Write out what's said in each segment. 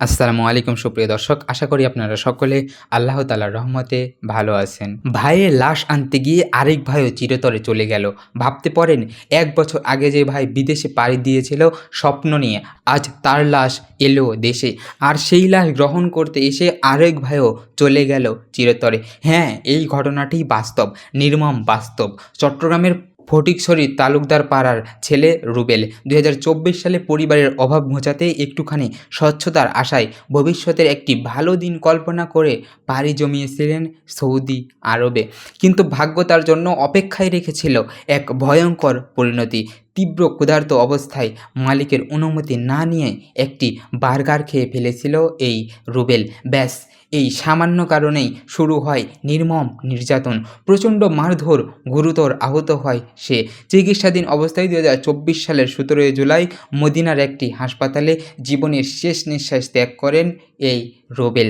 আসসালামু আলাইকুম সুপ্রিয় দর্শক, আশা করি আপনারা সকলে আল্লাহ তাআলার রহমতে ভালো আছেন। ভাইয়ের লাশ আনতে গিয়ে আরেক ভাইও চিরতরে চলে গেল। ভাবতে পারেন, ১ বছর আগে যে ভাই বিদেশে পাড়ি দিয়েছিল স্বপ্ন নিয়ে, আজ তার লাশ এলো দেশে। আর সেই লাশ গ্রহণ করতে এসে আরেক ভাইও চলে গেল চিরতরে। হ্যাঁ, এই ঘটনাটি বাস্তব, নির্মম বাস্তব। চট্টগ্রামের ফটিকছড়ি তালুকদার পাড়ার ছেলে রুবেল ২০২৪ সালে পরিবারের অভাব ঘোচাতে একটুখানি স্বচ্ছতার আশায় ভবিষ্যতের একটি ভালো দিন কল্পনা করে পাড়ি জমিয়েছিলেন সৌদি আরবে। কিন্তু ভাগ্য তার জন্য অপেক্ষায় রেখেছিল এক ভয়ঙ্কর পরিণতি। তীব্র ক্ষুধার্ত অবস্থায় মালিকের অনুমতি না নিয়ে একটি বার্গার খেয়ে ফেলেছিল এই রুবেল। ব্যাস, এই সামান্য কারণেই শুরু হয় নির্মম নির্যাতন, প্রচণ্ড মারধর, গুরুতর আহত হয় সে। চিকিৎসাধীন অবস্থায় ২০২৪ সালের ১৭ জুলাই মদিনার একটি হাসপাতালে জীবনের শেষ নিঃশ্বাস ত্যাগ করেন এই রুবেল।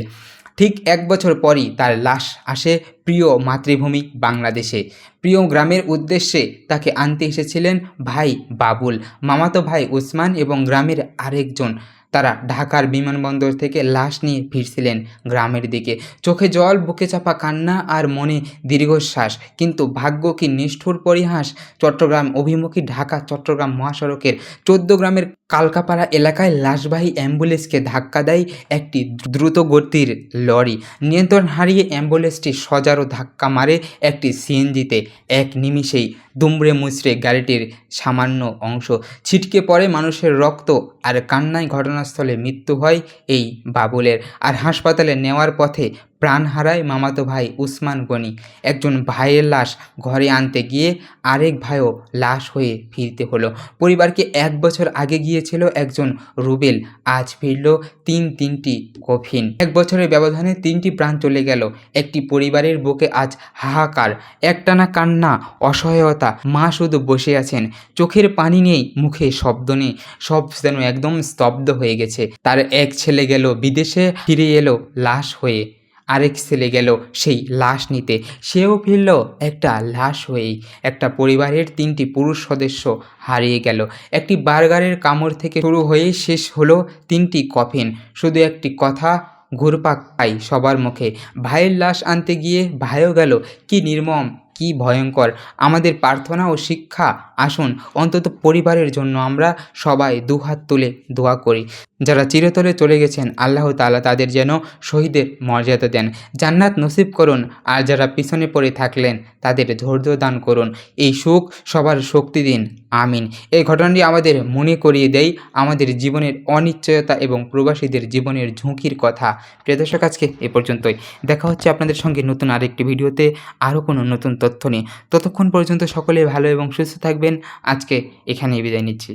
ঠিক ১ বছর পরই তার লাশ আসে প্রিয় মাতৃভূমি বাংলাদেশে। প্রিয় গ্রামের উদ্দেশ্যে তাকে আনতে এসেছিলেন ভাই বাবুল, মামাতো ভাই ওসমান এবং গ্রামের আরেকজন। তারা ঢাকার বিমানবন্দর থেকে লাশ নিয়ে ফিরছিলেন গ্রামের দিকে। চোখে জল, বুকে চাপা কান্না আর মনে দীর্ঘশ্বাস। কিন্তু ভাগ্য কি নিষ্ঠুর পরিহাস! চট্টগ্রাম অভিমুখী ঢাকা চট্টগ্রাম মহাসড়কের ১৪ গ্রামের কালকাপাড়া এলাকায় লাশবাহী অ্যাম্বুলেন্সকে ধাক্কা দেয় একটি দ্রুতগতির লরি। নিয়ন্ত্রণ হারিয়ে অ্যাম্বুলেন্সটি সজারু ধাক্কা মারে একটি সিএনজিতে। এক নিমিষেই দুমড়ে মুচড়ে গাড়িটির সামান্য অংশ ছিটকে পড়ে মানুষের রক্ত আর কান্নায় ঘটনাস্থলে মৃত্যু হয় এই বাবুলের। আর হাসপাতালে নেওয়ার পথে প্রাণ হারায় মামাতো ভাই উসমান গনি। একজন ভাইয়ের লাশ ঘরে আনতে গিয়ে আরেক ভাইও লাশ হয়ে ফিরতে হলো। পরিবারকে ১ বছর আগে গিয়েছিল একজন রুবেল, আজ ফিরল তিনটি কফিন। ১ বছরের ব্যবধানে ৩টি প্রাণ চলে গেল। একটি পরিবারের বুকে আজ হাহাকার, একটানা কান্না, অসহায়তা। মা শুধু বসে আছেন, চোখের পানি নেই, মুখে শব্দ নেই, সব যেন একদম স্তব্ধ হয়ে গেছে। তার এক ছেলে গেল বিদেশে, ফিরে এলো লাশ হয়ে। আরেক ছেলে গেল সেই লাশ নিতে, সেও ফিরল একটা লাশ হয়েই। একটা পরিবারের ৩টি পুরুষ সদস্য হারিয়ে গেল। একটি বার্গারের কামড় থেকে শুরু হয়ে শেষ হলো ৩টি কফিন। শুধু একটি কথা ঘুরপাক খায় সবার মুখে, ভাইয়ের লাশ আনতে গিয়ে ভাইও গেল। কি নির্মম, কি ভয়ঙ্কর! আমাদের প্রার্থনা ও শিক্ষা, আসুন অন্তত পরিবারের জন্য আমরা সবাই দুহাত তুলে দোয়া করি। যারা চিরতরে চলে গেছেন, আল্লাহ তাআলা তাদের যেন শহীদের মর্যাদা দেন, জান্নাত নসিব করুন। আর যারা পিছনে পড়ে থাকলেন, তাদের ধৈর্য দান করুন। এই সুখ সবার শক্তি দিন, আমিন। এই ঘটনাটি আমাদের মনে করিয়ে দেয় আমাদের জীবনের অনিশ্চয়তা এবং প্রবাসীদের জীবনের ঝুঁকির কথা। প্রিয় দর্শক, আজকে এ পর্যন্তই। দেখা হচ্ছে আপনাদের সঙ্গে নতুন আরেকটি ভিডিওতে আরও কোনো নতুন তথ্য নিয়ে। ততক্ষণ পর্যন্ত সকলে ভালো এবং সুস্থ থাকবেন। আজকে এখানেই বিদায় নিচ্ছি।